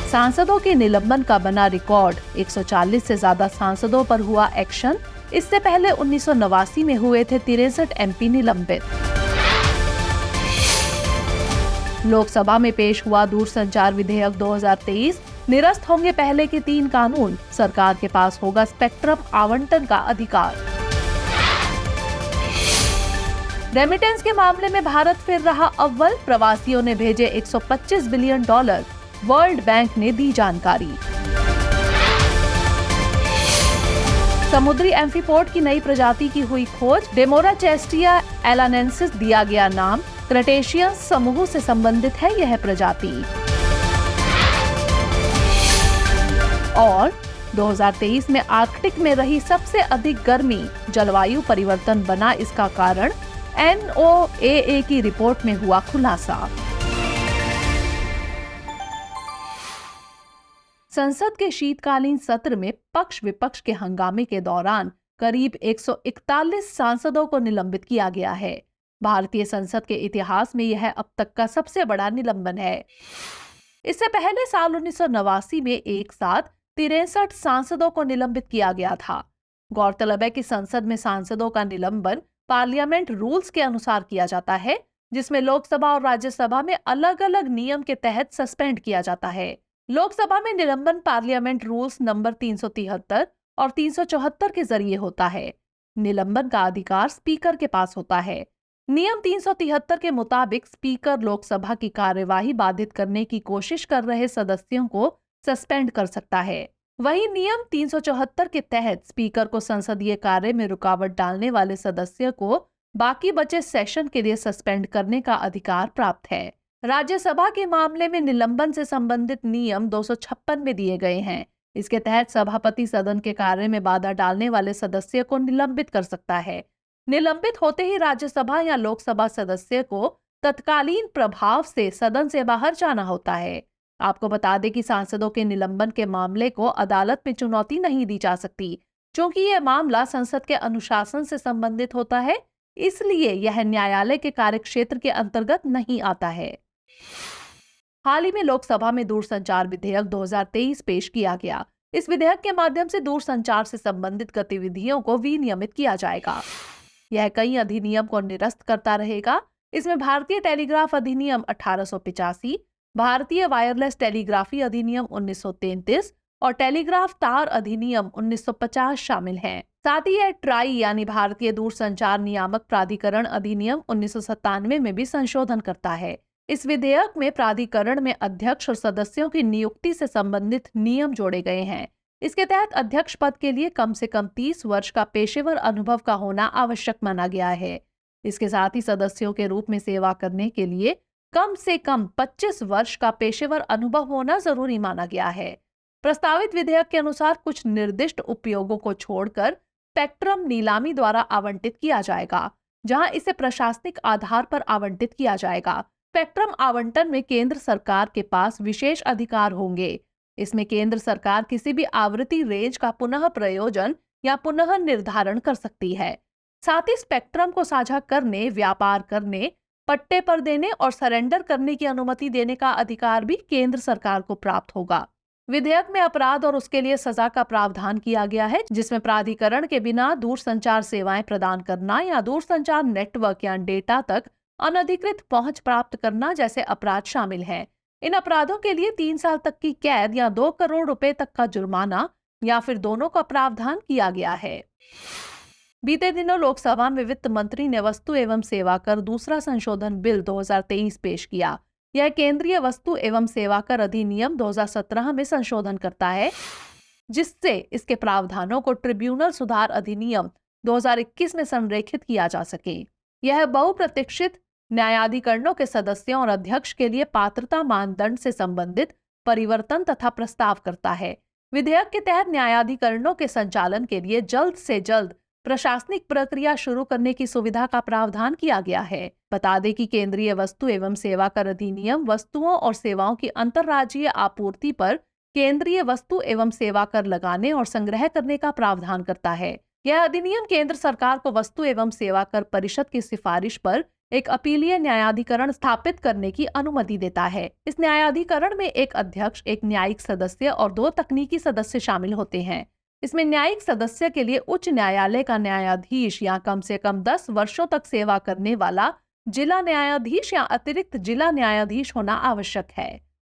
सांसदों के निलंबन का बना रिकॉर्ड, 140 से ज्यादा सांसदों पर हुआ एक्शन। इससे पहले 1989 में हुए थे 63 एमपी निलंबित। लोकसभा में पेश हुआ दूरसंचार विधेयक 2023, निरस्त होंगे पहले के 3 कानून, सरकार के पास होगा स्पेक्ट्रम आवंटन का अधिकार। रेमिटेंस के मामले में भारत फिर रहा अव्वल, प्रवासियों ने भेजे $125 बिलियन, वर्ल्ड बैंक ने दी जानकारी। समुद्री एम्फीपोड की नई प्रजाति की हुई खोज, डेमोराचेस्टिया एलानेंसिस दिया गया नाम, क्रटेशियस समूह से संबंधित है यह प्रजाति। और 2023 में आर्कटिक में रही सबसे अधिक गर्मी, जलवायु परिवर्तन बना इसका कारण, NOAA की रिपोर्ट में हुआ खुलासा। संसद के शीतकालीन सत्र में पक्ष विपक्ष के हंगामे के दौरान करीब 141 सांसदों को निलंबित किया गया है। भारतीय संसद के इतिहास में यह अब तक का सबसे बड़ा निलंबन है। इससे पहले साल 1989 में एक साथ 63 सांसदों को निलंबित किया गया था। गौरतलब है कि संसद में सांसदों का निलंबन पार्लियामेंट रूल्स के अनुसार किया जाता है, जिसमें लोकसभा और राज्यसभा में अलग अलग नियम के तहत सस्पेंड किया जाता है। लोकसभा में निलंबन पार्लियामेंट रूल्स नंबर 373 और 374 के जरिए होता है। निलंबन का अधिकार स्पीकर के पास होता है। नियम 373 के मुताबिक स्पीकर लोकसभा की कार्यवाही बाधित करने की कोशिश कर रहे सदस्यों को सस्पेंड कर सकता है। वहीं नियम 374 के तहत स्पीकर को संसदीय कार्य में रुकावट डालने वाले सदस्य को बाकी बचे सेशन के लिए सस्पेंड करने का अधिकार प्राप्त है। राज्यसभा के मामले में निलंबन से संबंधित नियम 256 में दिए गए हैं। इसके तहत सभापति सदन के कार्य में बाधा डालने वाले सदस्य को निलंबित कर सकता है। निलंबित होते ही राज्यसभा या लोकसभा सदस्य को तत्कालीन प्रभाव से सदन से बाहर जाना होता है। आपको बता दें कि सांसदों के निलंबन के मामले को अदालत में चुनौती नहीं दी जा सकती, क्योंकि यह मामला संसद के अनुशासन से संबंधित होता है, इसलिए यह न्यायालय के कार्यक्षेत्र के अंतर्गत नहीं आता है। हाल ही में लोकसभा में दूरसंचार विधेयक 2023 पेश किया गया। इस विधेयक के माध्यम से दूरसंचार से संबंधित गतिविधियों को विनियमित किया जाएगा। यह कई अधिनियम को निरस्त करता रहेगा। इसमें भारतीय टेलीग्राफ अधिनियम 1885, भारतीय वायरलेस टेलीग्राफी अधिनियम 1933 और टेलीग्राफ तार अधिनियम 1950 शामिल हैं। साथ ही यह ट्राई यानी भारतीय दूरसंचार नियामक प्राधिकरण अधिनियम 1997 में भी संशोधन करता है। इस विधेयक में प्राधिकरण में अध्यक्ष और सदस्यों की नियुक्ति से संबंधित नियम जोड़े गए हैं। इसके तहत अध्यक्ष पद के लिए कम से कम 30 वर्ष का पेशेवर अनुभव का होना आवश्यक माना गया है। इसके साथ ही सदस्यों के रूप में सेवा करने के लिए कम से कम 25 वर्ष का पेशेवर अनुभव होना जरूरी माना गया है। प्रस्तावित विधेयक के अनुसार कुछ निर्दिष्ट उपयोगों को छोड़कर स्पेक्ट्रम नीलामी द्वारा आवंटित किया जाएगा, जहां इसे प्रशासनिक आधार पर आवंटित किया जाएगा। स्पेक्ट्रम आवंटन में केंद्र सरकार के पास विशेष अधिकार होंगे। इसमें केंद्र सरकार किसी भी आवृत्ति रेंज का पुनः प्रयोजन या पुनः निर्धारण कर सकती है। साथ ही स्पेक्ट्रम को साझा करने, व्यापार करने, पट्टे पर देने और सरेंडर करने की अनुमति देने का अधिकार भी केंद्र सरकार को प्राप्त होगा। विधेयक में अपराध और उसके लिए सजा का प्रावधान किया गया है, जिसमें प्राधिकरण के बिना दूरसंचार सेवाएं प्रदान करना या दूरसंचार नेटवर्क या डेटा तक अनधिकृत पहुंच प्राप्त करना जैसे अपराध शामिल हैं। इन अपराधों के लिए 3 साल तक की कैद या 2 करोड़ रुपए तक का जुर्माना या फिर दोनों का प्रावधान किया गया है। बीते दिनों लोकसभा में वित्त मंत्री ने वस्तु एवं सेवा कर दूसरा संशोधन बिल 2023 पेश किया। यह केंद्रीय वस्तु एवं सेवा कर अधिनियम 2017 में संशोधन करता है, जिससे इसके प्रावधानों को ट्रिब्यूनल सुधार अधिनियम 2021 में संरेखित किया जा सके। यह बहुप्रतीक्षित न्यायाधिकरणों के सदस्यों और अध्यक्ष के लिए पात्रता मानदंड से संबंधित परिवर्तन तथा प्रस्ताव करता है। विधेयक के तहत न्यायाधिकरणों के संचालन के लिए जल्द से जल्द प्रशासनिक प्रक्रिया शुरू करने की सुविधा का प्रावधान किया गया है। बता दें कि केंद्रीय वस्तु एवं सेवा कर अधिनियम वस्तुओं और सेवाओं की अंतर्राज्यीय आपूर्ति पर केंद्रीय वस्तु एवं सेवा कर लगाने और संग्रह करने का प्रावधान करता है। यह अधिनियम केंद्र सरकार को वस्तु एवं सेवा कर परिषद की सिफारिश पर एक अपीलीय न्यायाधिकरण स्थापित करने की अनुमति देता है। इस न्यायाधिकरण में एक अध्यक्ष, एक न्यायिक सदस्य और 2 तकनीकी सदस्य शामिल होते हैं। इसमें न्यायिक सदस्य के लिए उच्च न्यायालय का न्यायाधीश या कम से कम 10 वर्षों तक सेवा करने वाला जिला न्यायाधीश या अतिरिक्त जिला न्यायाधीश होना आवश्यक है।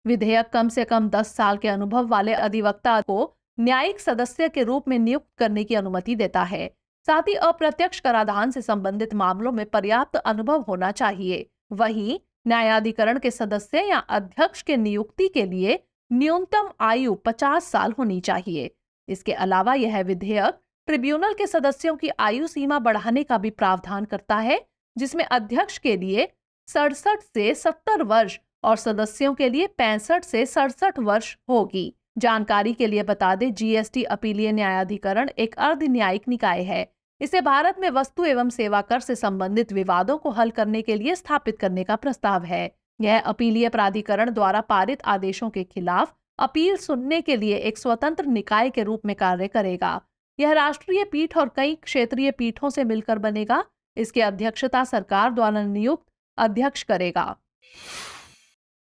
विधेयक कम से कम 10 साल के अनुभव वाले अधिवक्ता को न्यायिक सदस्य के रूप में नियुक्त करने की अनुमति देता है। साथ ही अप्रत्यक्ष कराधान से संबंधित मामलों में पर्याप्त अनुभव होना चाहिए। वहीं न्यायाधिकरण के सदस्य या अध्यक्ष के नियुक्ति के लिए न्यूनतम आयु 50 साल होनी चाहिए। इसके अलावा यह विधेयक ट्रिब्यूनल के सदस्यों की आयु सीमा बढ़ाने का भी प्रावधान करता है, जिसमें अध्यक्ष के लिए 67 से 70 वर्ष और सदस्यों के लिए 65 से 67 वर्ष होगी। जानकारी के लिए बता दें, जीएसटी अपीलीय न्यायाधिकरण एक अर्ध न्यायिक निकाय है। इसे भारत में वस्तु एवं सेवा कर से संबंधित विवादों को हल करने के लिए स्थापित करने का प्रस्ताव है। यह अपीलीय प्राधिकरण द्वारा पारित आदेशों के खिलाफ अपील सुनने के लिए एक स्वतंत्र निकाय के रूप में कार्य करेगा। यह राष्ट्रीय पीठ और कई क्षेत्रीय पीठों से मिलकर बनेगा। इसकी अध्यक्षता सरकार द्वारा नियुक्त अध्यक्ष करेगा।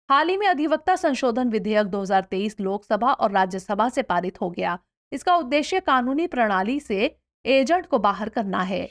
हाल ही में अधिवक्ता संशोधन विधेयक 2023 लोकसभा और राज्यसभा से पारित हो गया। इसका उद्देश्य कानूनी प्रणाली से एजेंट को बाहर करना है।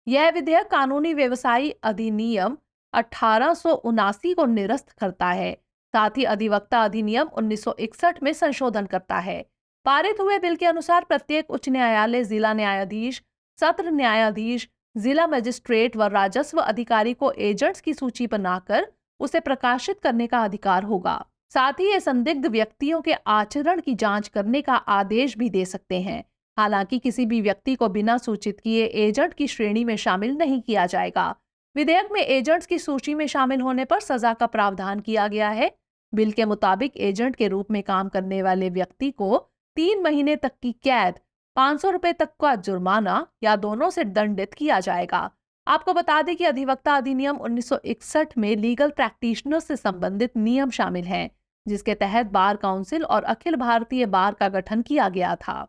यह विधेयक कानूनी व्यवसायी अधिनियम 1879 को निरस्त करता है। साथ ही अधिवक्ता अधिनियम 1961 में संशोधन करता है। पारित हुए बिल के अनुसार प्रत्येक उच्च न्यायालय, जिला न्यायाधीश, सत्र न्यायाधीश, जिला मजिस्ट्रेट व राजस्व अधिकारी को एजेंट्स की सूची बनाकर उसे प्रकाशित करने का अधिकार होगा। साथ ही ये संदिग्ध व्यक्तियों के आचरण की जांच करने का आदेश भी दे सकते हैं। हालांकि किसी भी व्यक्ति को बिना सूचित किए एजेंट की श्रेणी में शामिल नहीं किया जाएगा। विधेयक में एजेंट्स की सूची में शामिल होने पर सजा का प्रावधान किया गया है। बिल के मुताबिक एजेंट के रूप में काम करने वाले व्यक्ति को 3 महीने तक की कैद, 500 रुपए तक का जुर्माना या दोनों से दंडित किया जाएगा। आपको बता दें कि अधिवक्ता अधिनियम 1961 में लीगल प्रैक्टिशनर से संबंधित नियम शामिल हैं, जिसके तहत बार काउंसिल और अखिल भारतीय बार का गठन किया गया था।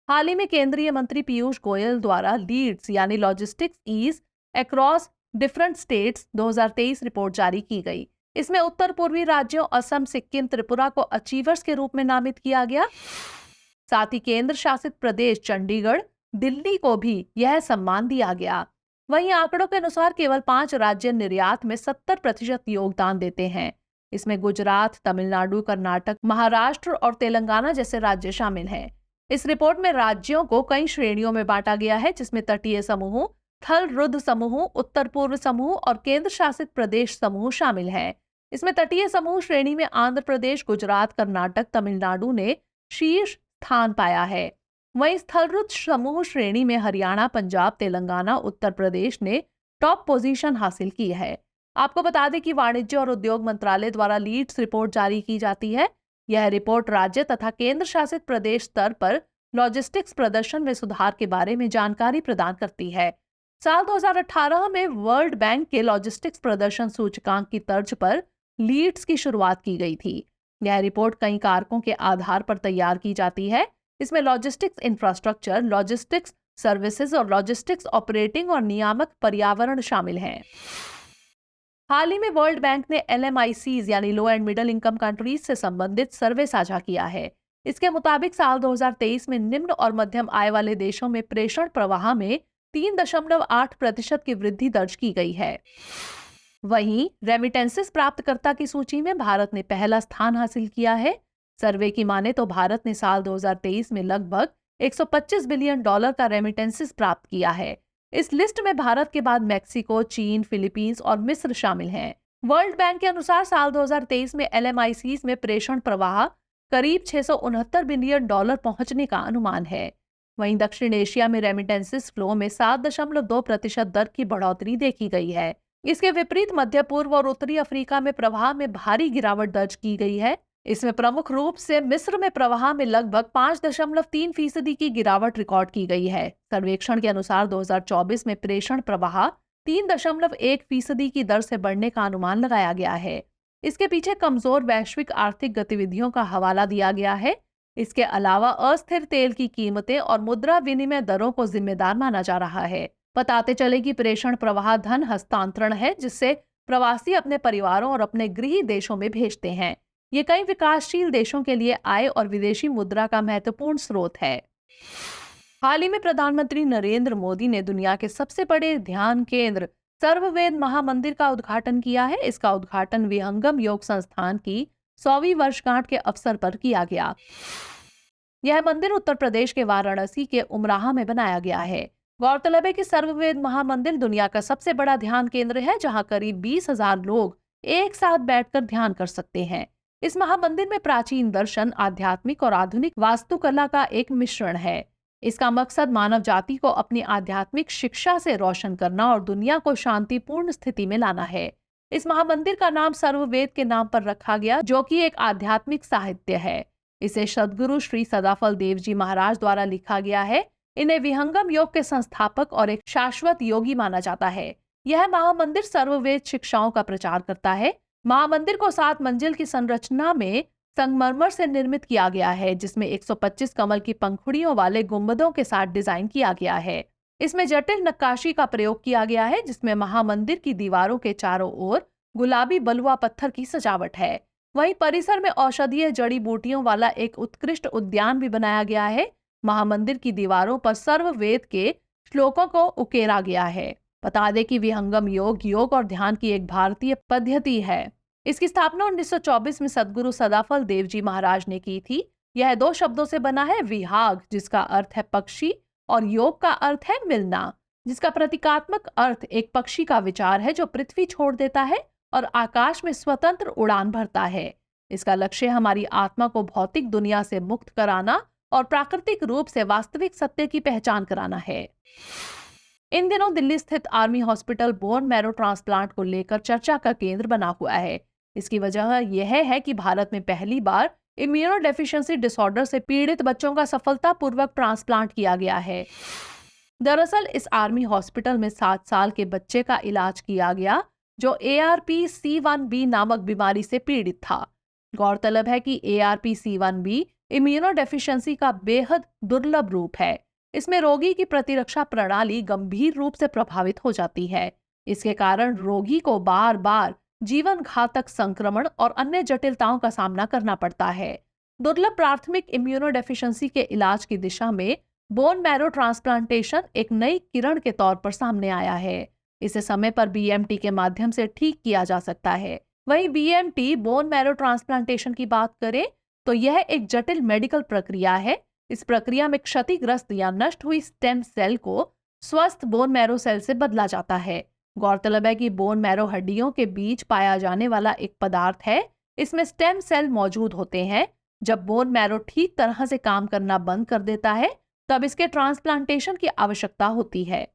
हाल ही में केंद्रीय मंत्री पीयूष गोयल द्वारा लीड्स यानी logistics ease across different states 2023 report जारी की गई। इसमें उत्तर पूर्वी राज्यों असम, सिक्किम, त्रिपुरा को अचीवर्स के रूप में नामित किया गया। साथ ही केंद्र शासित प्रदेश चंडीगढ़, दिल्ली को भी यह सम्मान दिया गया। वहीं आंकड़ों के अनुसार केवल 5 राज्य निर्यात में 70% योगदान देते हैं। इसमें गुजरात, तमिलनाडु, कर्नाटक, महाराष्ट्र और तेलंगाना जैसे राज्य शामिल हैं। इस रिपोर्ट में राज्यों को कई श्रेणियों में बांटा गया है, जिसमें तटीय समूह, थल रुद्ध समूह, उत्तर पूर्व समूह और केंद्र शासित प्रदेश समूह शामिल हैं। इसमें तटीय समूह श्रेणी में आंध्र प्रदेश, गुजरात, कर्नाटक, तमिलनाडु ने शीर्ष स्थान पाया है। वहीं स्थल रुद्ध समूह श्रेणी में हरियाणा, पंजाब, तेलंगाना, उत्तर प्रदेश ने टॉप पोजीशन हासिल की है। आपको बता दें कि वाणिज्य और उद्योग मंत्रालय द्वारा लीड्स रिपोर्ट जारी की जाती है। यह रिपोर्ट राज्य तथा केंद्र शासित प्रदेश स्तर पर लॉजिस्टिक्स प्रदर्शन में सुधार के बारे में जानकारी प्रदान करती है। साल 2018 में वर्ल्ड बैंक के लॉजिस्टिक्स प्रदर्शन सूचकांक की तर्ज पर लीड्स की शुरुआत की गई थी। यह रिपोर्ट कई कारकों के आधार पर तैयार की जाती है। इसमें लॉजिस्टिक्स इंफ्रास्ट्रक्चर, लॉजिस्टिक्स सर्विसेज और लॉजिस्टिक्स ऑपरेटिंग और नियामक पर्यावरण शामिल हैं। हाल ही में वर्ल्ड बैंक ने LMICs यानी लो एंड मिडिल इनकम कंट्रीज से संबंधित सर्वे साझा किया है। इसके मुताबिक साल 2023 में निम्न और मध्यम आय वाले देशों में प्रेषण प्रवाह में 3.8% की वृद्धि दर्ज की गई है। वहीं रेमिटेंसेस प्राप्तकर्ता की सूची में भारत ने पहला स्थान हासिल किया है। सर्वे की माने तो भारत ने साल 2023 में लगभग $125 बिलियन का रेमिटेंसेस प्राप्त किया है। इस लिस्ट में भारत के बाद मैक्सिको, चीन, फिलीपींस और मिस्र शामिल हैं। वर्ल्ड बैंक के अनुसार साल 2023 में LMICs में प्रेषण प्रवाह करीब $669 बिलियन पहुंचने का अनुमान है। वहीं दक्षिण एशिया में रेमिटेंसेस फ्लो में 7.2% दर की बढ़ोतरी देखी गई है। इसके विपरीत मध्य पूर्व और उत्तरी अफ्रीका में प्रवाह में भारी गिरावट दर्ज की गई है। इसमें प्रमुख रूप से मिस्र में प्रवाह में लगभग 5.3% की गिरावट रिकॉर्ड की गई है। सर्वेक्षण के अनुसार 2024 में प्रेषण प्रवाह 3.1% की दर से बढ़ने का अनुमान लगाया गया है। इसके पीछे कमजोर वैश्विक आर्थिक गतिविधियों का हवाला दिया गया है। इसके अलावा अस्थिर तेल की कीमतें और मुद्रा विनिमय दरों को जिम्मेदार माना जा रहा है। बताते चले कि प्रेषण प्रवाह धन हस्तांतरण है जिससे प्रवासी अपने परिवारों और अपने गृह देशों में भेजते हैं। ये कई विकासशील देशों के लिए आय और विदेशी मुद्रा का महत्वपूर्ण स्रोत है। हाल ही में प्रधानमंत्री नरेंद्र मोदी ने दुनिया के सबसे बड़े ध्यान केंद्र सर्ववेद महामंदिर का उद्घाटन किया है। इसका उद्घाटन विहंगम योग संस्थान की 100वीं वर्षगांठ के अवसर पर किया गया। यह मंदिर उत्तर प्रदेश के वाराणसी के उमराह में बनाया गया है। गौरतलब है कि सर्ववेद महामंदिर दुनिया का सबसे बड़ा ध्यान केंद्र है, जहां करीब 20,000 लोग एक साथ बैठकर ध्यान कर सकते हैं। इस महामंदिर में प्राचीन दर्शन, आध्यात्मिक और आधुनिक वास्तुकला का एक मिश्रण है। इसका मकसद मानव जाति को अपनी आध्यात्मिक शिक्षा से रोशन करना और दुनिया को शांतिपूर्ण स्थिति में लाना है। इस महामंदिर का नाम सर्ववेद के नाम पर रखा गया, जो कि एक आध्यात्मिक साहित्य है। इसे सद्गुरु श्री सदाफल देव जी महाराज द्वारा लिखा गया है। इन्हें विहंगम योग के संस्थापक और एक शाश्वत योगी माना जाता है। यह महामंदिर सर्ववेद शिक्षाओं का प्रचार करता है। महामंदिर को 7 मंजिल की संरचना में संगमरमर से निर्मित किया गया है, जिसमें 125 कमल की पंखुड़ियों वाले गुंबदों के साथ डिजाइन किया गया है। इसमें जटिल नक्काशी का प्रयोग किया गया है, जिसमें महामंदिर की दीवारों के चारों ओर गुलाबी बलुआ पत्थर की सजावट है। वहीं परिसर में औषधीय जड़ी बूटियों वाला एक उत्कृष्ट उद्यान भी बनाया गया है। महामंदिर की दीवारों पर सर्ववेद के श्लोकों को उकेरा गया है। बता दें कि विहंगम योग और ध्यान की एक भारतीय पद्धति है। इसकी स्थापना 1924 में सद्गुरु सदाफल देव जी महाराज ने की थी। यह 2 शब्दों से बना है, विहाग जिसका अर्थ है पक्षी और योग का अर्थ है मिलना, जिसका प्रतीकात्मक अर्थ एक पक्षी का विचार है जो पृथ्वी छोड़ देता है और आकाश में स्वतंत्र उड़ान भरता है। इसका लक्ष्य हमारी आत्मा को भौतिक दुनिया से मुक्त कराना और प्राकृतिक रूप से वास्तविक सत्य की पहचान कराना है। इन दिनों दिल्ली स्थित army hospital bone marrow transplant को लेकर चर्चा का केंद्र बना हुआ है। इसकी वजह यह है कि भारत में पहली बार इम्यूनोडेफिशिएंसी डिसऑर्डर से पीड़ित बच्चों का सफलतापूर्वक ट्रांसप्लांट किया गया है। दरअसल इस आर्मी हॉस्पिटल में 7 साल के बच्चे का इलाज किया गया जो ARPC1B नामक बीमारी से पीड़ित था। गौरतलब है कि ARPC1B इम्यूनोडेफिशिएंसी का बेहद दुर्लभ रूप है। इसमें रोगी की प्रतिरक्षा प्रणाली गंभीर रूप से प्रभावित हो जाती है। इसके कारण रोगी को बार बार जीवन घातक संक्रमण और अन्य जटिलताओं का सामना करना पड़ता है। दुर्लभ प्राथमिक इम्यूनोडेफिशिएंसी के इलाज की दिशा में बोन मैरो ट्रांसप्लांटेशन एक नई किरण के तौर पर सामने आया है। इसे समय पर BMT के माध्यम से ठीक किया जा सकता है। वहीं BMT बोन मैरो ट्रांसप्लांटेशन की बात करें तो यह एक जटिल मेडिकल प्रक्रिया है। इस प्रक्रिया में क्षतिग्रस्त या नष्ट हुई स्टेम सेल को स्वस्थ बोन मैरो सेल से बदला जाता है। गौरतलब है कि बोन मैरो हड्डियों के बीच पाया जाने वाला एक पदार्थ है। इसमें स्टेम सेल मौजूद होते हैं। जब बोन मैरो ठीक तरह से काम करना बंद कर देता है, तब इसके ट्रांसप्लांटेशन की आवश्यकता होती है।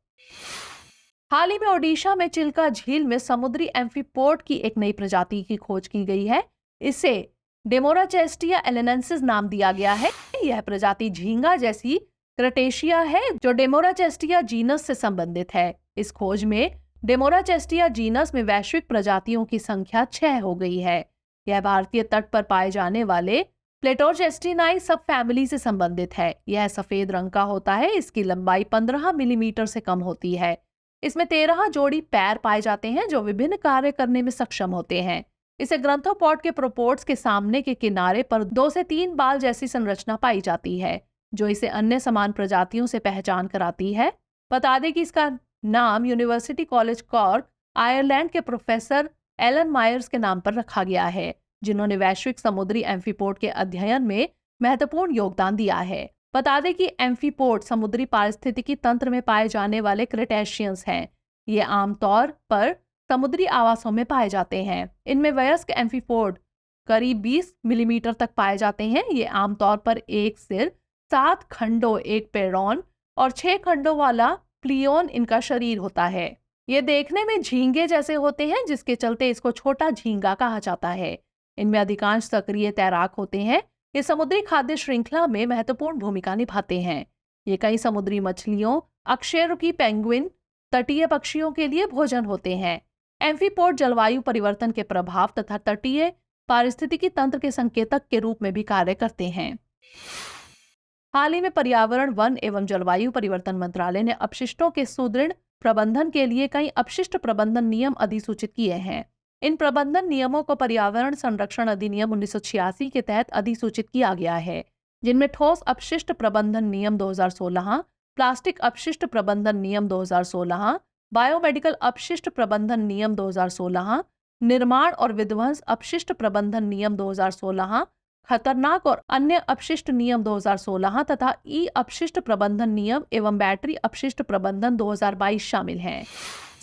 हाल ही में ओडिशा में चिल्का झील में समुद्री एम्फीपोड की एक नई प्रजाति की खोज की गई है। इसे डेमोराचेस्टिया एलेनेंसिस नाम दिया गया है। यह प्रजाति झींगा जैसी क्रटेशिया है जो डेमोराचेस्टिया जीनस से संबंधित है। इस खोज में डेमोराचेस्टिया जीनस में वैश्विक प्रजातियों की संख्या 6 हो गई है। यह भारतीय तट पर पाए जाने वाले प्लेटोचेस्टिनाई सब फैमिली से संबंधित है। यह सफेद रंग का होता है। इसकी लंबाई 15 मिलीमीटर से कम होती है। इसमें 13 जोड़ी पैर पाए जाते हैं जो विभिन्न कार्य करने में सक्षम होते हैं। इसे ग्रंथोपॉड के प्रोपोर्ट्स के सामने के किनारे पर 2 से 3 बाल जैसी संरचना पाई जाती है, जो इसे अन्य समान प्रजातियों से पहचान कराती है। बता दें कि इसका नाम यूनिवर्सिटी कॉलेज कॉर्क, आयरलैंड के प्रोफेसर एलन मायर्स के नाम पर रखा गया है, जिन्होंने वैश्विक समुद्री एम्फीपोड के अध्ययन में महत्वपूर्ण योगदान दिया है। बता दें कि एम्फीपोड समुद्री पारिस्थितिकी तंत्र में पाए जाने वाले क्रेटेशियंस हैं। ये आमतौर पर समुद्री आवासों में पाए जाते हैं। इनमें वयस्क एम्फीपोड करीब 20 मिलीमीटर तक पाए जाते हैं। ये आमतौर पर एक सिर, 7 खंडों, एक पेड़ोन और 6 खंडों वाला प्लियोन इनका शरीर होता है। ये देखने में झींगे जैसे होते हैं, जिसके चलते इसको छोटा झींगा कहा जाता है। इनमें अधिकांश सक्रिय तैराक होते हैं। ये समुद्री खाद्य श्रृंखला में महत्वपूर्ण भूमिका निभाते हैं। ये कई समुद्री मछलियों, अकशेरुकी पेंगुइन, तटीय पक्षियों के लिए भोजन होते हैं। एम्फीपोड जलवायु परिवर्तन के प्रभाव तथा तटीय पारिस्थितिकी तंत्र के संकेतक के रूप में भी कार्य करते हैं। हाल ही में पर्यावरण, वन एवं जलवायु परिवर्तन मंत्रालय ने अपशिष्टों के सुदृढ़ प्रबंधन के लिए कई अपशिष्ट प्रबंधन नियम अधिसूचित किए हैं। इन प्रबंधन नियमों को पर्यावरण संरक्षण अधिनियम 1986 के तहत अधिसूचित किया गया है, जिनमें ठोस अपशिष्ट प्रबंधन नियम 2016, प्लास्टिक अपशिष्ट प्रबंधन नियम 2016, बायोमेडिकल अपशिष्ट प्रबंधन नियम 2016, निर्माण और विध्वंस अपशिष्ट प्रबंधन नियम 2016, खतरनाक और अन्य अपशिष्ट नियम 2016 तथा ई अपशिष्ट प्रबंधन नियम एवं बैटरी अपशिष्ट प्रबंधन 2022 शामिल हैं।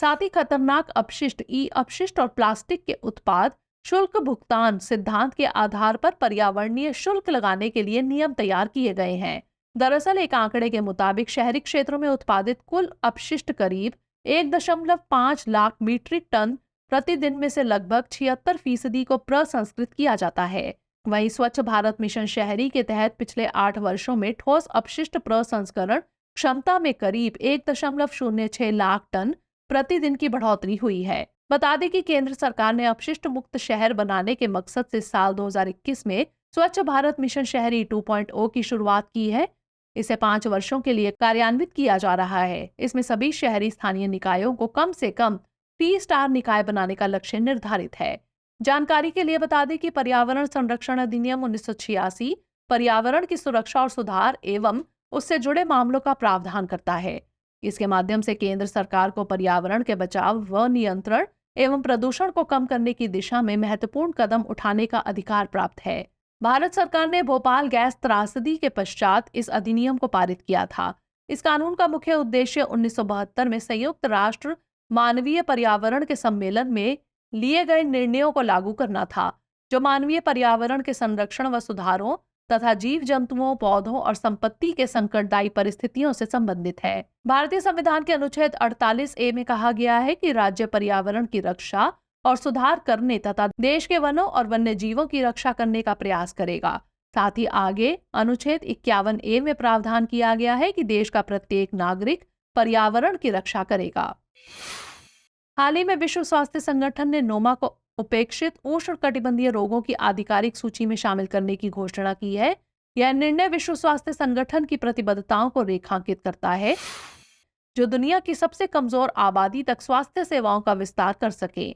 साथ ही खतरनाक अपशिष्ट, ई अपशिष्ट और प्लास्टिक के उत्पाद शुल्क भुगतान सिद्धांत के आधार पर पर्यावरणीय शुल्क लगाने के लिए नियम तैयार किए गए हैं। दरअसल एक आंकड़े के मुताबिक शहरी क्षेत्रों में उत्पादित कुल अपशिष्ट करीब 1.5 लाख मीट्रिक टन प्रतिदिन में से लगभग 76% को प्रसंस्कृत किया जाता है। वहीं स्वच्छ भारत मिशन शहरी के तहत पिछले 8 वर्षों में ठोस अपशिष्ट प्रसंस्करण क्षमता में करीब 1.06 लाख टन प्रतिदिन की बढ़ोतरी हुई है। बता दें कि केंद्र सरकार ने अपशिष्ट मुक्त शहर बनाने के मकसद से साल 2021 में स्वच्छ भारत मिशन शहरी 2.0 की शुरुआत की है। इसे 5 वर्षों के लिए कार्यान्वित किया जा रहा है। इसमें सभी शहरी स्थानीय निकायों को कम से कम 3 स्टार निकाय बनाने का लक्ष्य निर्धारित है। जानकारी के लिए बता दें कि पर्यावरण संरक्षण अधिनियम 1986 पर्यावरण की सुरक्षा और सुधार एवं उससे जुड़े मामलों का प्रावधान करता है। इसके माध्यम से केंद्र सरकार को पर्यावरण के बचाव व नियंत्रण एवं प्रदूषण को कम करने की दिशा में महत्वपूर्ण कदम उठाने का अधिकार प्राप्त है। भारत सरकार ने भोपाल गैस त्रासदी के पश्चात इस अधिनियम को पारित किया था। इस कानून का मुख्य उद्देश्य 1972 में संयुक्त राष्ट्र मानवीय पर्यावरण के सम्मेलन में लिए गए निर्णयों को लागू करना था, जो मानवीय पर्यावरण के संरक्षण व सुधारों तथा जीव जंतुओं, पौधों और संपत्ति के संकटदायी परिस्थितियों से संबंधित है। भारतीय संविधान के अनुच्छेद 48A में कहा गया है कि राज्य पर्यावरण की रक्षा और सुधार करने तथा देश के वनों और वन्य जीवों की रक्षा करने का प्रयास करेगा। साथ ही आगे अनुच्छेद 51A में प्रावधान किया गया है कि देश का प्रत्येक नागरिक पर्यावरण की रक्षा करेगा। हाल ही में विश्व स्वास्थ्य संगठन ने नोमा को उपेक्षित उष्णकटिबंधीय रोगों की आधिकारिक सूची में शामिल करने की घोषणा की है। यह निर्णय विश्व स्वास्थ्य संगठन की प्रतिबद्धताओं को रेखांकित करता है, जो दुनिया की सबसे कमजोर आबादी तक स्वास्थ्य सेवाओं का विस्तार कर सके।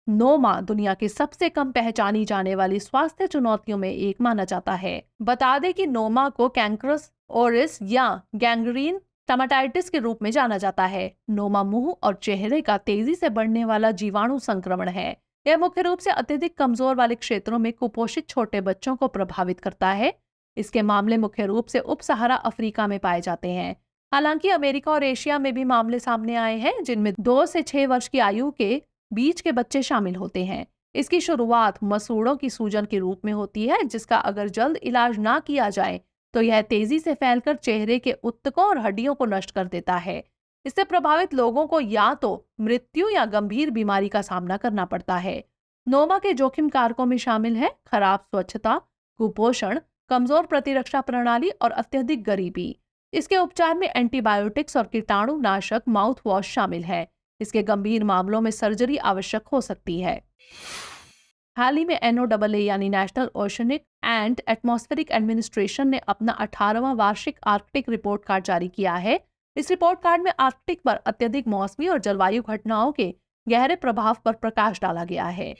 नोमा दुनिया की सबसे कम पहचानी जाने वाली स्वास्थ्य चुनौतियों में एक माना जाता है। बता दें कि नोमा को कैंक्रस ओरिस या गैंग्रीन टमाटाइटिस के रूप में जाना जाता है। नोमा मुंह और चेहरे का तेजी से बढ़ने वाला जीवाणु संक्रमण है। यह मुख्य रूप से अत्यधिक कमजोर वाले क्षेत्रों में कुपोषित छोटे बच्चों को प्रभावित करता है। इसके मामले मुख्य रूप से उप सहारा अफ्रीका में पाए जाते हैं। हालांकि अमेरिका और एशिया में भी मामले सामने आए हैं, जिनमें 2 से 6 वर्ष की आयु के बीच के बच्चे शामिल होते हैं। इसकी शुरुआत मसूड़ों की सूजन के रूप में होती है, जिसका अगर जल्द इलाज ना किया जाए तो यह तेजी से फैलकर चेहरे के ऊतकों और हड्डियों को नष्ट कर देता है। इससे प्रभावित लोगों को या तो मृत्यु या गंभीर बीमारी का सामना करना पड़ता है। नोमा के जोखिम कारकों में शामिल है खराब स्वच्छता, कुपोषण, कमजोर प्रतिरक्षा प्रणाली और अत्यधिक गरीबी। इसके उपचार में एंटीबायोटिक्स और कीटाणुनाशक माउथ वॉश शामिल है। इसके गंभीर मामलों में सर्जरी आवश्यक हो सकती है। हाल ही में NOAA यानी national oceanic and atmospheric administration ने अपना 18वां वार्षिक आर्कटिक रिपोर्ट कार्ड जारी किया है। इस रिपोर्ट कार्ड में आर्कटिक पर अत्यधिक मौसमी और जलवायु घटनाओं के गहरे प्रभाव पर प्रकाश डाला गया है।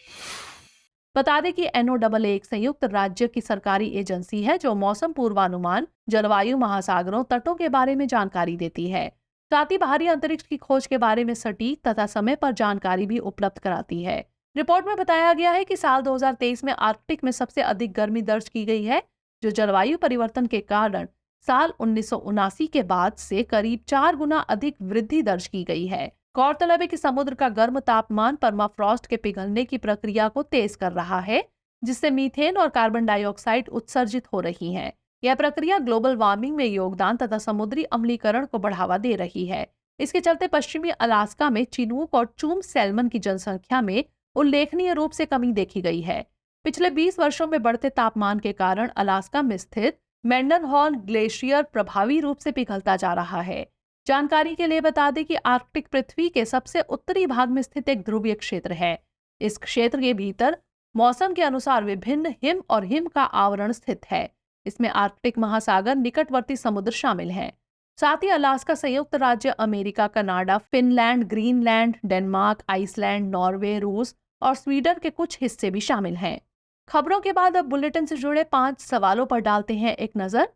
बता दें कि NOAA एक संयुक्त राज्य की सरकारी एजेंसी है, जो मौसम पूर्वानुमान, जलवायु, महासागरों, तटों के बारे में जानकारी देती है। साथ ही बाहरी अंतरिक्ष की खोज के बारे में सटीक तथा समय पर जानकारी भी उपलब्ध कराती है। रिपोर्ट में बताया गया है कि साल 2023 में आर्कटिक में सबसे अधिक गर्मी दर्ज की गई है, जो जलवायु परिवर्तन के कारण साल 1979 के बाद से करीब 4 गुना अधिक वृद्धि दर्ज की गई है। गौरतलब है कि समुद्र का गर्म तापमान परमाफ्रॉस्ट के पिघलने की प्रक्रिया को तेज कर रहा है, जिससे मीथेन और कार्बन डाइऑक्साइड उत्सर्जित हो रही हैं। यह प्रक्रिया ग्लोबल वार्मिंग में योगदान तथा समुद्री अम्लीकरण को बढ़ावा दे रही है। इसके चलते पश्चिमी अलास्का में चिनूक और चूम सैल्मन की जनसंख्या में उल्लेखनीय रूप से कमी देखी गई है। पिछले 20 वर्षों में बढ़ते तापमान के कारण अलास्का में स्थित मेंडनहॉल ग्लेशियर प्रभावी रूप से पिघलता जा रहा है। जानकारी के लिए बता दें कि आर्कटिक पृथ्वी के सबसे उत्तरी भाग में स्थित एक ध्रुवीय क्षेत्र है। इस क्षेत्र के भीतर मौसम के अनुसार विभिन्न हिम और हिम का आवरण स्थित है। इसमें आर्कटिक महासागर, निकटवर्ती समुद्र शामिल हैं। साथ ही अलास्का संयुक्त राज्य America, Canada, Finland, Greenland, Denmark, Iceland, Norway, रूस और स्वीडन के कुछ हिस्से भी शामिल हैं। खबरों के बाद अब बुलेटिन से जुड़े 5 सवालों पर डालते हैं एक नजर।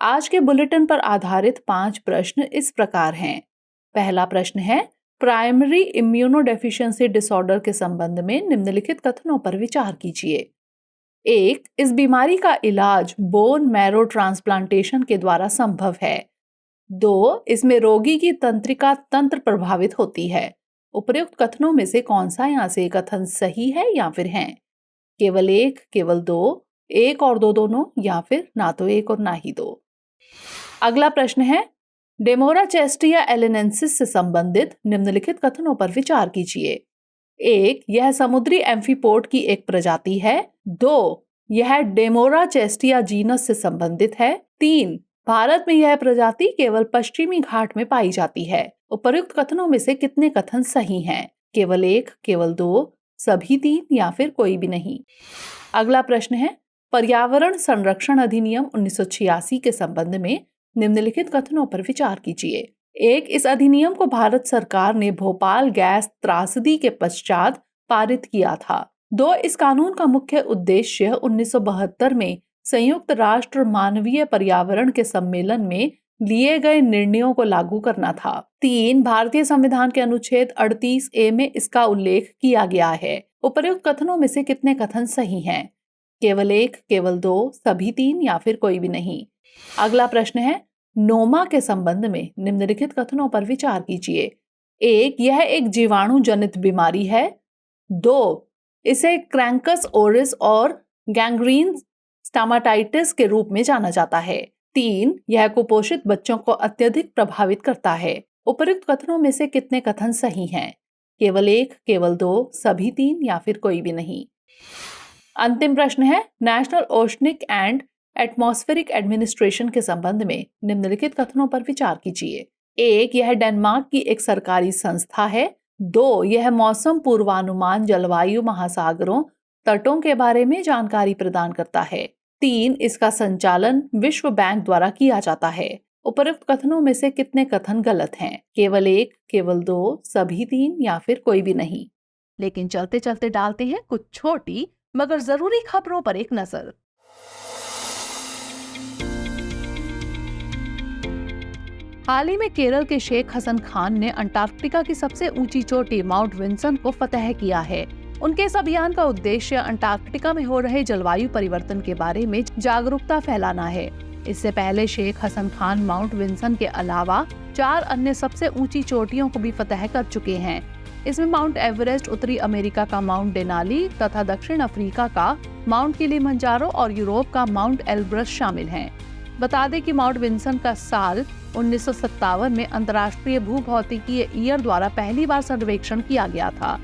आज के बुलेटिन पर आधारित 5 प्रश्न इस प्रकार हैं। पहला प्रश्न है, प्राइमरी इम्यूनोडेफिशिएंसी डिसऑर्डर के संबंध में निम्नलिखित कथनों पर विचार कीजिए। 1. इस बीमारी का इलाज बोन मैरो ट्रांसप्लांटेशन के द्वारा संभव है। 2. इसमें रोगी की तंत्रिका तंत्र प्रभावित होती है। उपर्युक्त कथनों में से कौन सा यहाँ से कथन सही है या फिर हैं? केवल एक, केवल दो, एक और दो दोनों, या फिर ना तो एक और ना ही दो। अगला प्रश्न है, डेमोराचेस्टिया एलेनेंसिस से संबंधित निम्नलिखित कथनों पर विचार कीजिए। 1. यह समुद्री एम्फीपोड की एक प्रजाति है। 2. यह डेमोराचेस्टिया जीनस से संबंधित है। 3. भारत में यह प्रजाति केवल पश्चिमी घाट में पाई जाती है। उपर्युक्त कथनों में से कितने कथन सही हैं? केवल एक, केवल दो, सभी तीन, या फिर कोई भी नहीं। अगला प्रश्न है, पर्यावरण संरक्षण अधिनियम 1986 के संबंध में निम्नलिखित कथनों पर विचार कीजिए। 1. इस अधिनियम को भारत सरकार ने भोपाल गैस त्रासदी के पश्चात पारित किया था। 2. इस कानून का मुख्य उद्देश्य 1972 में संयुक्त राष्ट्र मानवीय पर्यावरण के सम्मेलन में लिए गए निर्णयों को लागू करना था। 3. भारतीय संविधान के अनुच्छेद 38A में इसका उल्लेख किया गया है। उपर्युक्त कथनों में से कितने कथन सही हैं? केवल एक, केवल दो, सभी तीन, या फिर कोई भी नहीं। अगला प्रश्न है, नोमा के संबंध में निम्नलिखित कथनों पर विचार कीजिए। 1. यह एक जीवाणु जनित बीमारी है। 2. इसे क्रैंकस ओरिस और गैंग्रीन स्टामाटाइटिस के रूप में जाना जाता है। 3. यह कुपोषित बच्चों को अत्यधिक प्रभावित करता है। उपर्युक्त कथनों में से कितने कथन सही हैं? केवल एक, केवल दो, सभी तीन, या फिर कोई भी नहीं। अंतिम प्रश्न है, national oceanic and atmospheric administration के संबंध में निम्नलिखित कथनों पर विचार कीजिए। 1. यह डेनमार्क की एक सरकारी संस्था है। 2. यह मौसम पूर्वानुमान, जलवायु, महासागरों, तटों के बारे में जानकारी प्रदान करता है। 3. इसका संचालन विश्व बैंक द्वारा किया जाता है। उपर्युक्त कथनों में से कितने कथन गलत हैं? केवल एक, केवल दो, सभी तीन, या फिर कोई भी नहीं। लेकिन चलते चलते डालते हैं कुछ छोटी मगर जरूरी खबरों पर एक नजर। हाल ही में केरल के शेख हसन खान ने अंटार्कटिका की सबसे ऊंची चोटी माउंट विंसन को फतह किया है। उनके इस अभियान का उद्देश्य अंटार्कटिका में हो रहे जलवायु परिवर्तन के बारे में जागरूकता फैलाना है। इससे पहले शेख हसन खान माउंट विंसन के अलावा 4 अन्य सबसे ऊंची चोटियों को भी फतह कर चुके हैं। इसमें माउंट एवरेस्ट, उत्तरी अमेरिका का माउंट डेनाली तथा दक्षिण अफ्रीका का माउंट किलिमंजारो और यूरोप का माउंट एल्ब्रस शामिल हैं। बता दें कि माउंट विंसन का साल 1957 में अंतर्राष्ट्रीय भूभौतिकीय ईयर द्वारा पहली बार सर्वेक्षण किया गया था।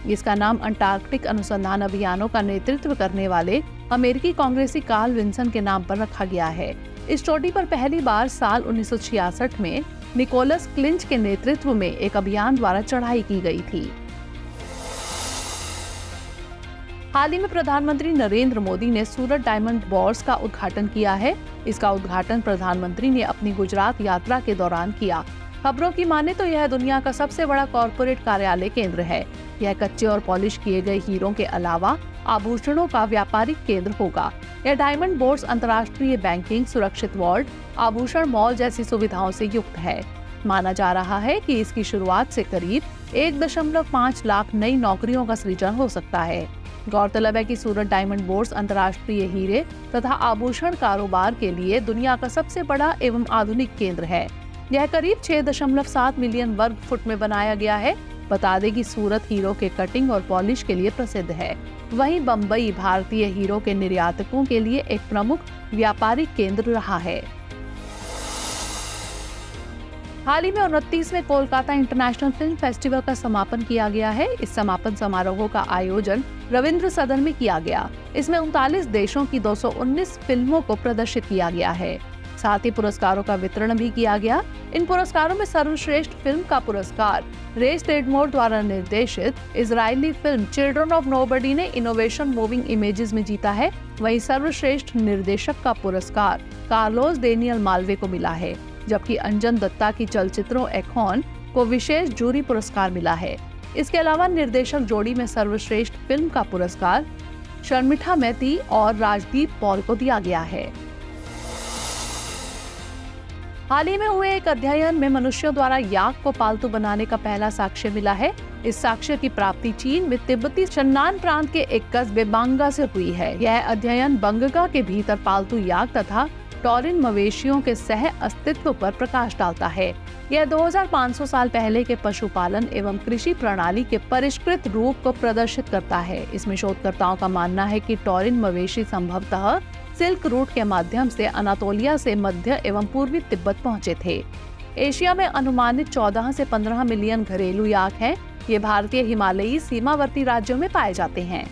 इसका नाम अंटार्कटिक अनुसंधान अभियानों का नेतृत्व करने वाले अमेरिकी कांग्रेसी कार्ल विंसन के नाम पर रखा गया है। इस चोटी पर पहली बार साल 1966 में निकोलस क्लिंच के नेतृत्व में एक अभियान द्वारा चढ़ाई की गई थी। हाल ही में प्रधानमंत्री नरेंद्र मोदी ने सूरत डायमंड बोर्स का उद्घाटन किया है। इसका उद्घाटन प्रधानमंत्री ने अपनी गुजरात यात्रा के दौरान किया। खबरों की माने तो यह दुनिया का सबसे बड़ा कॉर्पोरेट कार्यालय केंद्र है। यह कच्चे और पॉलिश किए गए हीरों के अलावा आभूषणों का व्यापारिक केंद्र होगा। यह डायमंड बोर्स अंतर्राष्ट्रीय बैंकिंग, सुरक्षित वॉल्ट, आभूषण मॉल जैसी सुविधाओं से युक्त है। माना जा रहा है कि इसकी शुरुआत से करीब 1.5 लाख नई नौकरियों का सृजन हो सकता है। गौरतलब है कि सूरत डायमंड बोर्स अंतर्राष्ट्रीय हीरे तथा आभूषण कारोबार के लिए दुनिया का सबसे बड़ा एवं आधुनिक केंद्र है। यह करीब 6.7 मिलियन वर्ग फुट में बनाया गया है। बता दें कि सूरत हीरो के कटिंग और पॉलिश के लिए प्रसिद्ध है। वहीं बम्बई भारतीय हीरो के निर्यातकों के लिए एक प्रमुख व्यापारिक केंद्र रहा है। हाल ही में 29वें कोलकाता इंटरनेशनल फिल्म फेस्टिवल का समापन किया गया है। इस समापन समारोह का आयोजन रविंद्र सदन में किया गया। इसमें 39 देशों की 219 फिल्मों को प्रदर्शित किया गया है। साथ ही पुरस्कारों का वितरण भी किया गया। इन पुरस्कारों में सर्वश्रेष्ठ फिल्म का पुरस्कार रे स्टेडमोर द्वारा निर्देशित Israeli film children of nobody ने इनोवेशन मूविंग इमेजेस में जीता है। वहीं सर्वश्रेष्ठ निर्देशक का पुरस्कार कार्लोस डेनियल माल्वे को मिला है। जबकि अंजन दत्ता की चलचित्रों एखॉन को विशेष जूरी पुरस्कार मिला है। इसके अलावा निर्देशक जोड़ी में सर्वश्रेष्ठ फिल्म का पुरस्कार शर्मिष्ठा मैती और राजदीप पॉल को दिया गया है। हाल ही में हुए एक अध्ययन में मनुष्यों द्वारा याक को पालतू बनाने का पहला साक्ष्य मिला है। इस साक्ष्य की प्राप्ति चीन में तिब्बती शन्नान प्रांत के एक कस्बे बांगा से हुई है। यह अध्ययन बंगगा के भीतर पालतू याक तथा टॉरिन मवेशियों के सह अस्तित्व पर प्रकाश डालता है। यह 2500 साल पहले के पशुपालन एवं कृषि प्रणाली के परिष्कृत रूप को प्रदर्शित करता है। इसमें शोधकर्ताओं का मानना है कि टॉरिन मवेशी संभवतः सिल्क रूट के माध्यम से अनातोलिया से मध्य एवं पूर्वी तिब्बत पहुंचे थे। एशिया में अनुमानित 14 से 15 मिलियन घरेलू याक हैं। ये भारतीय हिमालयी सीमावर्ती राज्यों में पाए जाते हैं।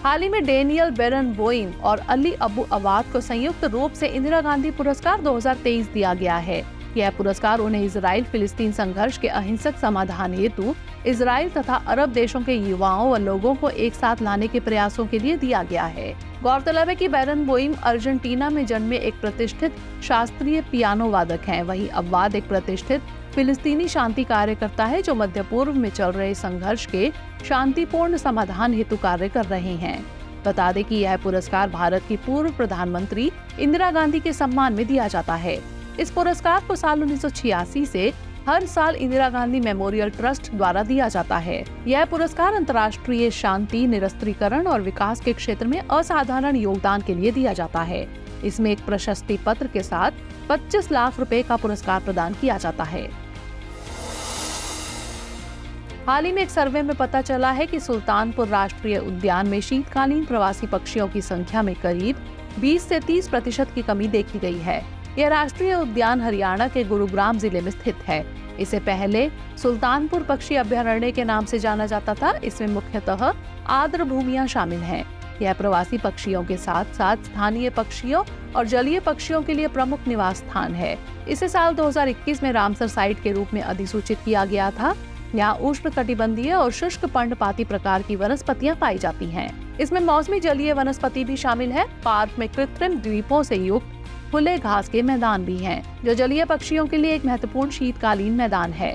हाल ही में डेनियल बेरनबोइम और अली अबू अवाद को संयुक्त रूप से इंदिरा गांधी पुरस्कार 2023 दिया गया है। यह पुरस्कार उन्हें इजराइल फिलिस्तीन संघर्ष के अहिंसक समाधान हेतु इजराइल तथा अरब देशों के युवाओं व लोगों को एक साथ लाने के प्रयासों के लिए दिया गया है। गौरतलब है कि बेरनबोइम अर्जेंटीना में जन्मे एक प्रतिष्ठित शास्त्रीय पियानो वादक हैं। वहीं अवाद एक प्रतिष्ठित फिलिस्तीनी शांति कार्यकर्ता है जो मध्य पूर्व में चल रहे संघर्ष के शांतिपूर्ण समाधान हेतु कार्य कर रहे हैं। बता दें कि यह पुरस्कार भारत की पूर्व प्रधानमंत्री इंदिरा गांधी के सम्मान में दिया जाता है। इस पुरस्कार को साल 1986 से हर साल इंदिरा गांधी मेमोरियल ट्रस्ट द्वारा दिया जाता है। यह पुरस्कार अंतर्राष्ट्रीय शांति, निरस्त्रीकरण और विकास के क्षेत्र में असाधारण योगदान के लिए दिया जाता है। इसमें एक प्रशस्ति पत्र के साथ 25 लाख रुपए का पुरस्कार प्रदान किया जाता है। हाल ही में एक सर्वे में पता चला है कि सुल्तानपुर राष्ट्रीय उद्यान में शीतकालीन प्रवासी पक्षियों की संख्या में करीब 20 से 30% की कमी देखी गई है। यह राष्ट्रीय उद्यान हरियाणा के गुरुग्राम जिले में स्थित है। इसे पहले सुल्तानपुर पक्षी अभयारण्य के नाम से जाना जाता था। इसमें मुख्यतः आर्द्र भूमियां शामिल हैं। यह प्रवासी पक्षियों के साथ साथ स्थानीय पक्षियों और जलीय पक्षियों के लिए प्रमुख निवास स्थान है। इसे साल 2021 में रामसर साइट के रूप में अधिसूचित किया गया था। यहाँ उष्णकटिबंधीय और शुष्क पर्णपाती प्रकार की वनस्पतियाँ पाई जाती हैं। इसमें मौसमी जलीय वनस्पति भी शामिल है। पार्क में कृत्रिम द्वीपों से युक्त खुले घास के मैदान भी हैं, जो जलीय पक्षियों के लिए एक महत्वपूर्ण शीतकालीन मैदान है।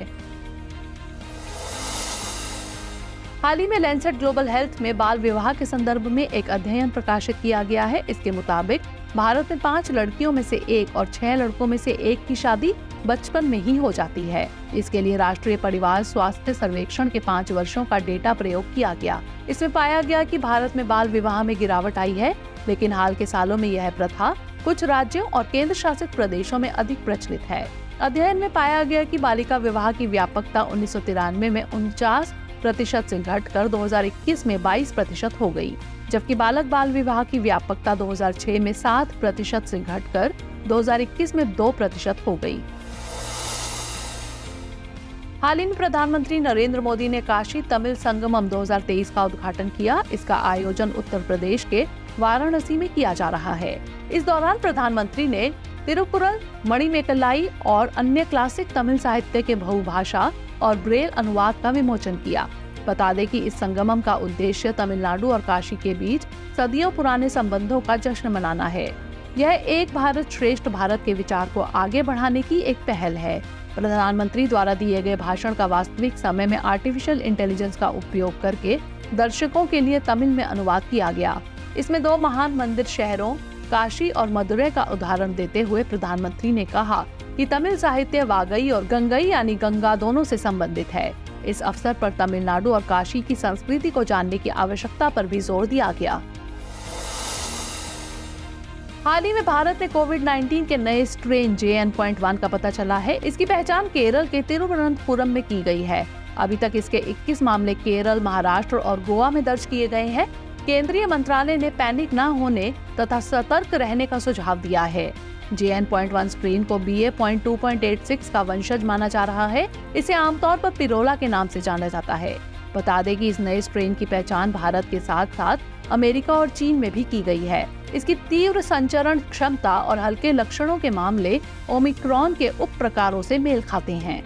हाल ही में लैंसेट ग्लोबल हेल्थ में बाल विवाह के संदर्भ में एक अध्ययन प्रकाशित किया गया है। इसके मुताबिक भारत में 5 लड़कियों में से 1 और 6 लड़कों में से 1 की शादी बचपन में ही हो जाती है। इसके लिए राष्ट्रीय परिवार स्वास्थ्य सर्वेक्षण के 5 वर्षों का डेटा प्रयोग किया गया। इसमें पाया गया कि भारत में बाल विवाह में गिरावट आई है, लेकिन हाल के सालों में यह प्रथा कुछ राज्यों और केंद्र शासित प्रदेशों में अधिक प्रचलित है। अध्ययन में पाया गया कि बालिका विवाह की व्यापकता 1993 में 49% से घटकर 2021 में 22% हो गई, जबकि बालक बाल विवाह की व्यापकता 2006 में 7% से घटकर 2021 में 2% हो गई। हाल ही में प्रधानमंत्री नरेंद्र मोदी ने काशी तमिल संगमम 2023 का उद्घाटन किया। इसका आयोजन उत्तर प्रदेश के वाराणसी में किया जा रहा है। इस दौरान प्रधानमंत्री ने तिरुकुरल, मणिमेकलाई और अन्य क्लासिक तमिल साहित्य के बहुभाषा और ब्रेल अनुवाद का विमोचन किया। बता दें कि इस संगमम का उद्देश्य तमिलनाडु और काशी के बीच सदियों पुराने संबंधों का जश्न मनाना है। यह एक भारत श्रेष्ठ भारत के विचार को आगे बढ़ाने की एक पहल है। प्रधानमंत्री द्वारा दिए गए भाषण का वास्तविक समय में आर्टिफिशियल इंटेलिजेंस का उपयोग करके दर्शकों के लिए तमिल में अनुवाद किया गया। इसमें 2 महान मंदिर शहरों काशी और मदुरै का उदाहरण देते हुए प्रधानमंत्री ने कहा कि तमिल साहित्य वागई और गंगई यानी गंगा दोनों से संबंधित है। इस अवसर पर तमिलनाडु और काशी की संस्कृति को जानने की आवश्यकता पर भी जोर दिया गया। हाल ही में भारत में कोविड-19 के नए स्ट्रेन JN.1 का पता चला है। इसकी पहचान केरल के तिरुवनंतपुरम में की गई है। अभी तक इसके 21 मामले केरल, महाराष्ट्र और गोवा में दर्ज किए गए हैं। केंद्रीय मंत्रालय ने पैनिक न होने तथा सतर्क रहने का सुझाव दिया है। JN.1 स्ट्रेन को BA.2.86 का वंशज माना जा रहा है। इसे आमतौर पर पिरोला के नाम से जाना जाता है। बता दें कि इस नए स्ट्रेन की पहचान भारत के साथ साथ अमेरिका और चीन में भी की गई है। इसकी तीव्र संचरण क्षमता और हल्के लक्षणों के मामले ओमिक्रॉन के उप प्रकारों से मेल खाते हैं।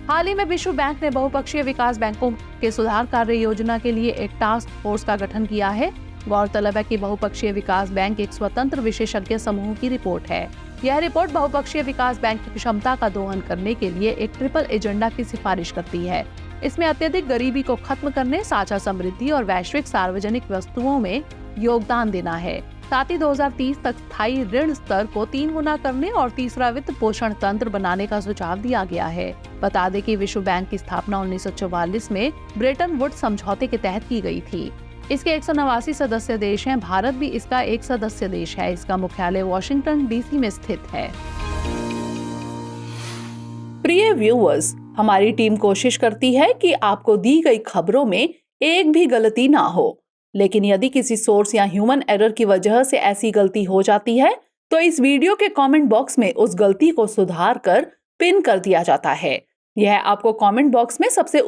हाल ही में विश्व बैंक ने बहुपक्षीय विकास बैंकों के सुधार कार्य योजना के लिए एक टास्क फोर्स का गठन किया है। गौरतलब है कि बहुपक्षीय विकास बैंक एक स्वतंत्र विशेषज्ञ समूह की रिपोर्ट है। यह रिपोर्ट बहुपक्षीय विकास बैंक की क्षमता का दोहन करने के लिए एक ट्रिपल एजेंडा की सिफारिश करती है। इसमें अत्यधिक गरीबी को खत्म करने, साझा समृद्धि और वैश्विक सार्वजनिक वस्तुओं में योगदान देना है। साथ ही 2030 तक स्थायी ऋण स्तर को 3 गुना करने और तीसरा वित्त पोषण तंत्र बनाने का सुझाव दिया गया है। बता दें कि विश्व बैंक की स्थापना 1944 में ब्रेटन वुड्स समझौते के तहत की गई थी। इसके 189 सदस्य देश हैं। भारत भी इसका एक सदस्य देश है। इसका मुख्यालय वॉशिंगटन डीसी में स्थित है। प्रिय व्यूअर्स, हमारी टीम कोशिश करती है कि आपको दी गई खबरों में एक भी गलती ना हो, लेकिन यदि किसी सोर्स या ह्यूमन एरर की वजह से ऐसी गलती हो जाती है तो इस वीडियो के कमेंट बॉक्स में उस गलती को सुधार कर पिन कर दिया जाता है। यह आपको कमेंट बॉक्स में सबसे